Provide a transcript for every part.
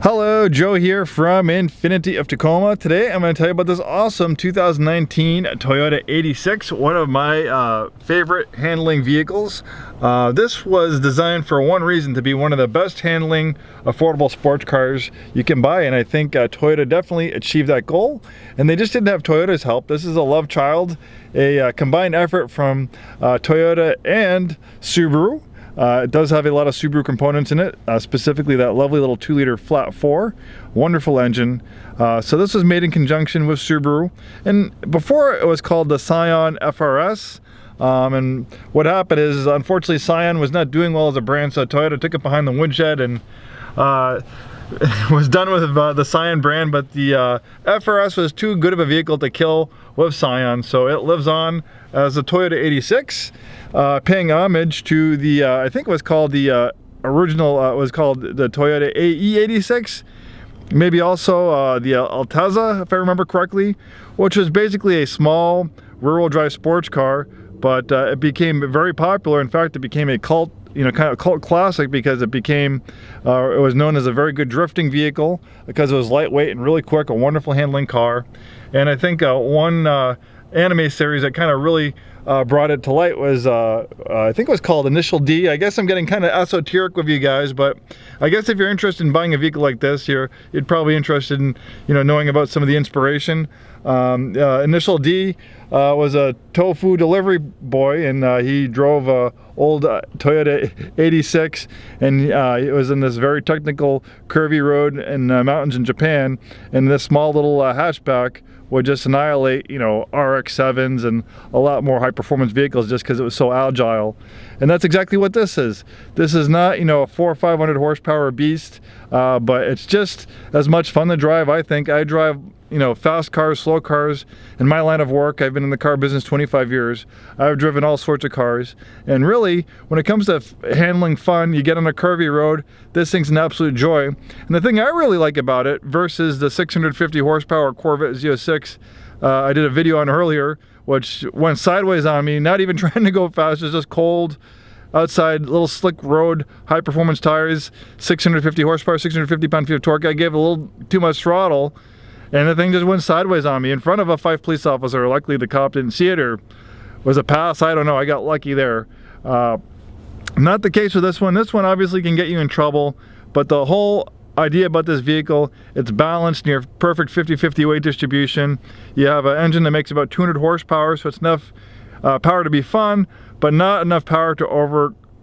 Hello, Joe here from Infiniti of Tacoma. Today I'm going to tell you about this awesome 2019 Toyota 86, one of my favorite handling vehicles. This was designed for one reason, to be one of the best handling affordable sports cars you can buy, and I think Toyota definitely achieved that goal. And they just didn't have Toyota's help. This is a love child, a combined effort from Toyota and Subaru. It does have a lot of Subaru components in it, specifically that lovely little 2-liter flat 4, wonderful engine. So this was made in conjunction with Subaru, and before it was called the Scion FR-S. And what happened is, unfortunately, Scion was not doing well as a brand, so Toyota took it behind the woodshed and was done with the Scion brand. But the FR-S was too good of a vehicle to kill with Scion, so it lives on as a Toyota 86, paying homage to the I think it was called the original was called the Toyota AE86, maybe also the Altezza, if I remember correctly, which was basically a small rear-wheel drive sports car, but it became very popular. In fact, it became a cult, kind of cult classic, because it became, it was known as a very good drifting vehicle because it was lightweight and really quick, a wonderful handling car. And I think one anime series that kind of really brought it to light was, I think it was called Initial D. I guess I'm getting kind of esoteric with you guys, but I guess if you're interested in buying a vehicle like this, you'd probably be interested in, knowing about some of the inspiration. Initial D was a tofu delivery boy, and he drove a old Toyota 86, and it was in this very technical curvy road in mountains in Japan, and this small little hatchback would just annihilate, RX-7s and a lot more high-performance vehicles just because it was so agile. And that's exactly what this is. This is not, a 400 or 500 horsepower beast, but it's just as much fun to drive, I think. I drive, fast cars, slow cars. In my line of work, I've been in the car business 25 years. I've driven all sorts of cars. And really, when it comes to handling fun, you get on a curvy road, this thing's an absolute joy. And the thing I really like about it versus the 650 horsepower Corvette Z06, I did a video on earlier, which went sideways on me, not even trying to go fast, it's just cold outside, little slick road, high performance tires, 650 horsepower, 650 pound-feet of torque. I gave it a little too much throttle, and the thing just went sideways on me in front of a 5 police officer. Luckily the cop didn't see it, or was a pass, I don't know, I got lucky there. Not the case with this one. This one obviously can get you in trouble, but the whole idea about this vehicle, it's balanced near perfect 50-50 weight distribution. You have an engine that makes about 200 horsepower, so it's enough power to be fun, but not enough power to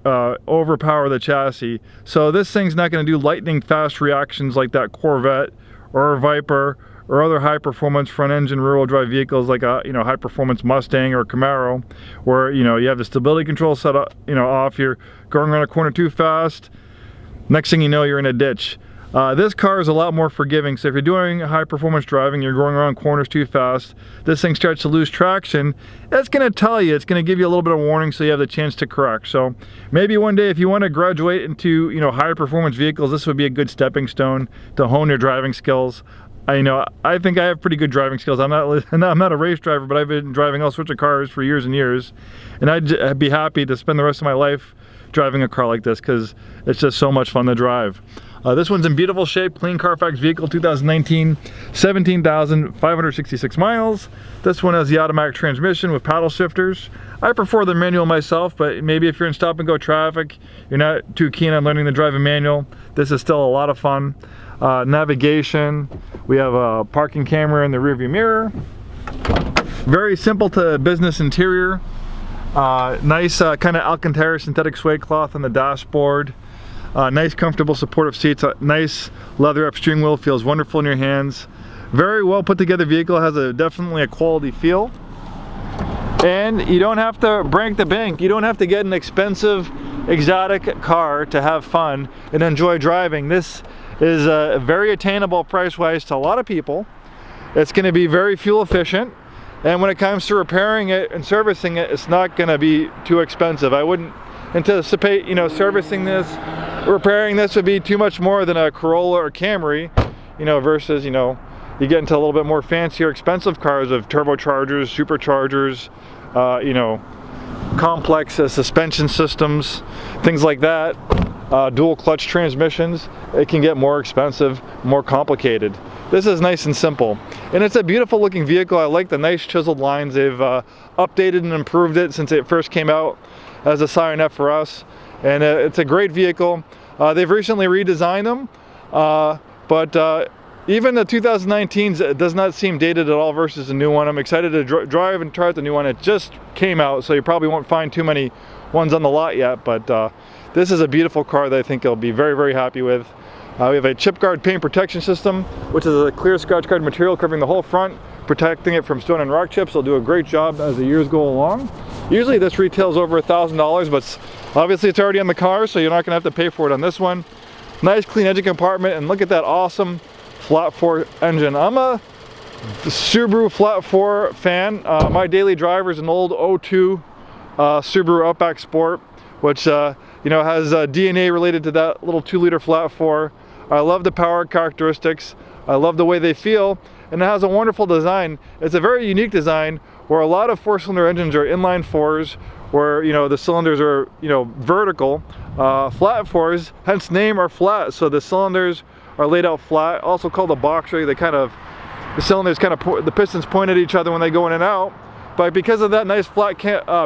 overpower the chassis. So this thing's not going to do lightning fast reactions like that Corvette or Viper or other high-performance front-engine rear-wheel drive vehicles like a high-performance Mustang or Camaro, where you have the stability control set up, off. You're going around a corner too fast. Next thing you know, you're in a ditch. This car is a lot more forgiving, so if you're doing high-performance driving, you're going around corners too fast, this thing starts to lose traction, it's going to tell you, it's going to give you a little bit of warning so you have the chance to correct. So maybe one day if you want to graduate into higher-performance vehicles, this would be a good stepping stone to hone your driving skills. I think I have pretty good driving skills. I'm not a race driver, but I've been driving all sorts of cars for years and years, and I'd be happy to spend the rest of my life driving a car like this because it's just so much fun to drive. This one's in beautiful shape, clean Carfax vehicle, 2019, 17,566 miles. This one has the automatic transmission with paddle shifters. I prefer the manual myself, but maybe if you're in stop and go traffic, you're not too keen on learning to drive a manual, this is still a lot of fun. Navigation, we have a parking camera in the rearview mirror. Very simple to business interior. Nice kind of Alcantara synthetic suede cloth on the dashboard. Nice comfortable supportive seats, nice leather up steering wheel, feels wonderful in your hands. Very well put together vehicle, has definitely a quality feel. And you don't have to break the bank, you don't have to get an expensive exotic car to have fun and enjoy driving. This is very attainable price-wise to a lot of people. It's going to be very fuel efficient, and when it comes to repairing it and servicing it, it's not going to be too expensive. I wouldn't anticipate, servicing this, repairing this would be too much more than a Corolla or Camry, versus, you get into a little bit more fancier, expensive cars with turbochargers, superchargers, complex suspension systems, things like that. dual clutch transmissions, it can get more expensive, more complicated. This is nice and simple. And it's a beautiful looking vehicle. I like the nice chiseled lines. They've updated and improved it since it first came out as a Scion FR-S. And it's a great vehicle. They've recently redesigned them, but even the 2019s does not seem dated at all versus the new one. I'm excited to drive and try out the new one. It just came out, so you probably won't find too many ones on the lot yet, but this is a beautiful car that I think I'll be very, very happy with. We have a chip guard paint protection system, which is a clear scratch guard material covering the whole front, protecting it from stone and rock chips. It'll do a great job as the years go along. Usually this retails over $1,000, but obviously it's already on the car, so you're not gonna have to pay for it on this one. Nice clean engine compartment, and look at that awesome flat 4 engine. I'm a Subaru flat 4 fan. My daily driver is an old 02 Subaru Outback Sport, which you know, has DNA related to that little 2-liter flat 4. I love the power characteristics. I love the way they feel, and it has a wonderful design. It's a very unique design where a lot of 4-cylinder engines are inline 4s, where, you know, the cylinders are, you know, vertical. Flat 4s, hence name, are flat, so the cylinders are laid out flat, also called a boxer. They kind of, the cylinders kind of, the pistons point at each other when they go in and out, but because of that nice flat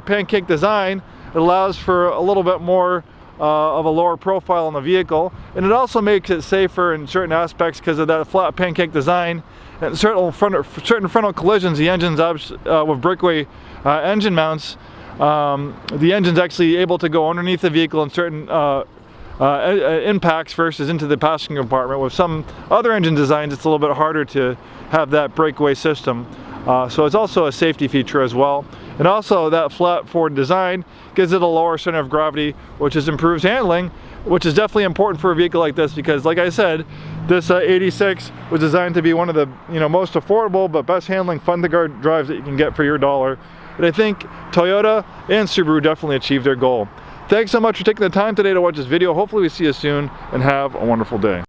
pancake design, it allows for a little bit more of a lower profile on the vehicle, and it also makes it safer in certain aspects because of that flat pancake design. And certain frontal collisions, the engine's with breakaway engine mounts, the engine's actually able to go underneath the vehicle in certain impacts versus into the passenger compartment. With some other engine designs, it's a little bit harder to have that breakaway system. So it's also a safety feature as well. And also that flat 4 design gives it a lower center of gravity, which improves handling, which is definitely important for a vehicle like this, because like I said, this 86 was designed to be one of the, you know, most affordable but best handling fun to drives that you can get for your dollar. And I think Toyota and Subaru definitely achieved their goal. Thanks so much for taking the time today to watch this video. Hopefully we see you soon, and have a wonderful day.